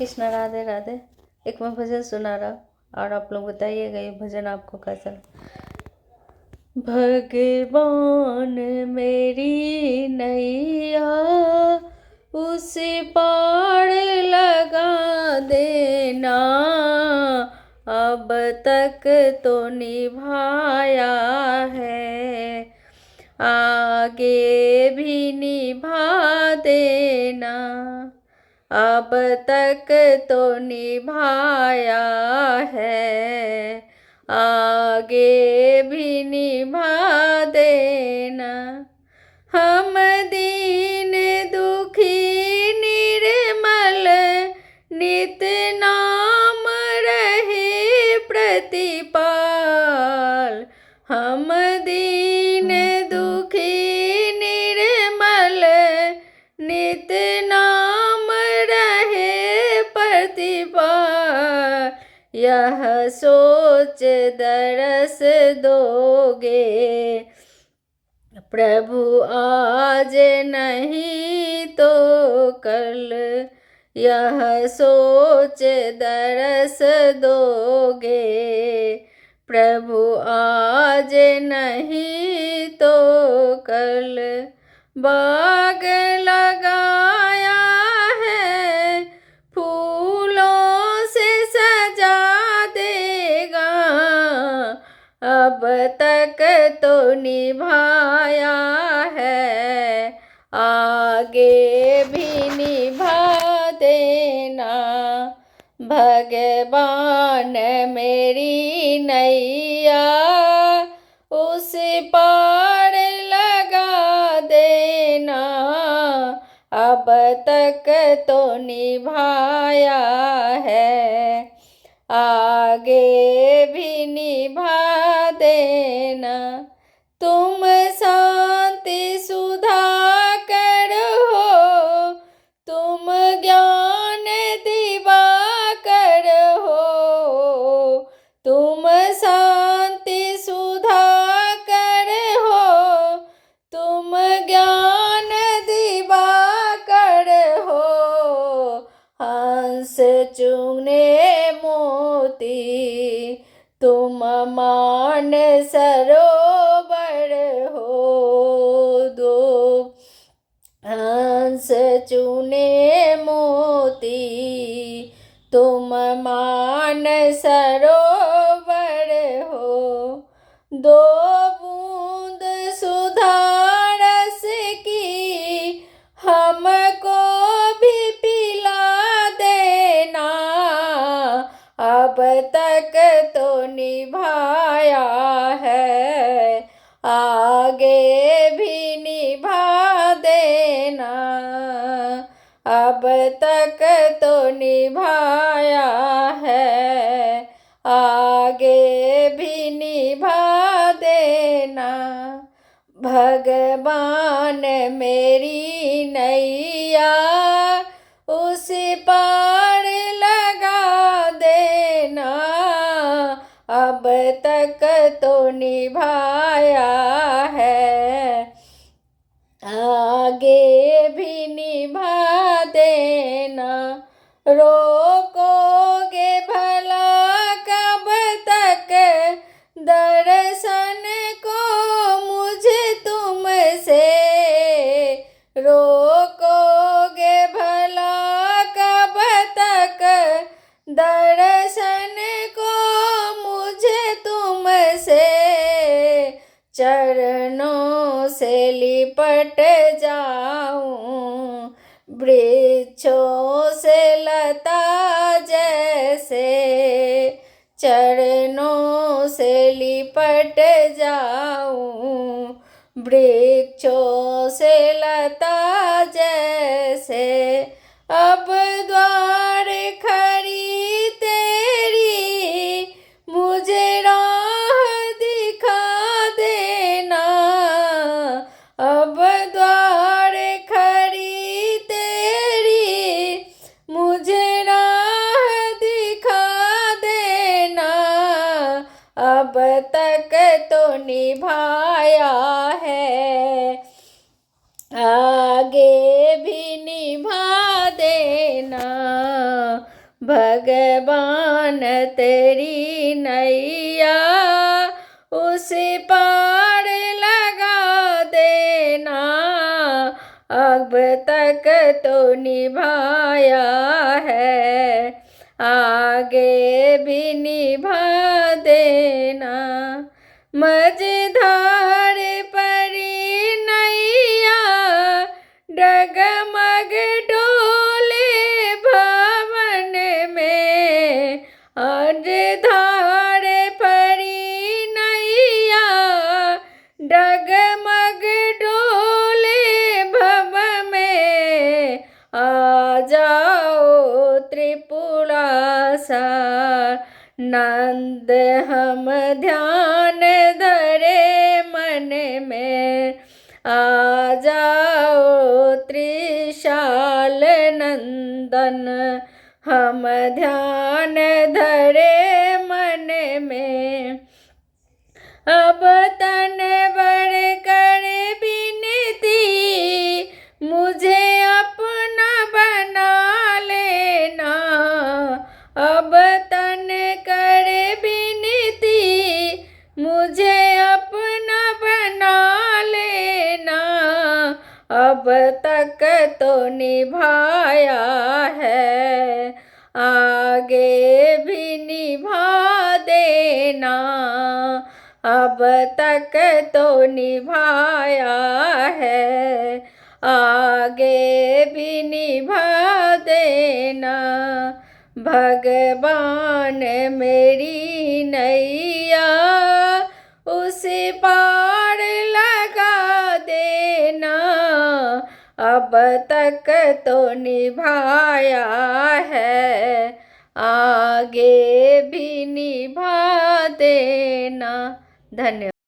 कृष्णा, राधे राधे। एक मैं भजन सुना रहा और आप लोग बताइएगा ये भजन आपको कैसा। भगवान मेरी नैया उसे पार लगा देना, अब तक तो निभाया है, आगे भी निभा देना, अब तक तो निभाया है, आगे भी निभा देना। हम दीन दुखी निर्मल नित नाम रहे प्रतिपाल, हम दीन दुखी निर्मल नित नाम रहे प्रतिपाल, यह सोच दरस दोगे प्रभु आज नहीं तो कल, यह सोच दरस दोगे प्रभु आज नहीं तो कल। बाग लगाया है फूलों से सजा देगा, अब तक तो निभाया है, आगे भी निभा देना। भगवान मेरी नैया उस पार लगा देना, अब तक तो निभाया है, आगे भी निभा देना। तुम शांति सुधा कर हो, तुम ज्ञान दिवाकर हो, तुम शांति सुधा कर हो, तुम ज्ञान दिवाकर हो, हंस चुने मोती तुम मान सरोवर हो, दो हंस चुने मोती तुम मान सरोवर हो, दो बूंद सुधा रस की हमको भी पिला देना, अब तक तो निभाया है, आगे भी निभा देना, अब तक तो निभाया है, आगे भी निभा देना। भगवान मेरी नैया उस पार लगा देना, अब तक तो निभाया है, आगे भी निभा देना। रोकोगे भला कब तक दर्शन को मुझे तुमसे, रोकोगे भला कब तक दर्शन को मुझे तुमसे, चरणों से लिपट जाऊं वृक्षों से लता जैसे, चरणों से लिपट जाऊं वृक्षों से लता जैसे, अब द्वार खड़ी तेरी मुझे राह दिखा देना, अब द्वार खड़ी तेरी मुझे राह दिखा देना, अब तक तो निभाया है, आगे भी निभा देना। भगवान तेरी नैया उस पार लगा देना, अब तक तो निभाया है, आगे भी निभा देना। मझधार परी नैया डगमग डोले भवन में, आज धार परी नैया डगमग डोले भवन में, आ जाओ त्रिपुरा सार नंद हम ध्यान धरे मन में, आ जाओ त्रिशाल नंदन हम ध्यान धरे मन में। अब तन बड़ कर बिनती मुझे अपना बना लेना, अब तन कर बिनती मुझे अपना बना लेना, अब तक तो निभाया है, आगे भी निभा देना, अब तक तो निभाया है, आगे भी निभा देना। भगवान मेरी नैया उस पार लगा देना, अब तक तो निभाया है, आगे भी निभा देना। धन्यवाद।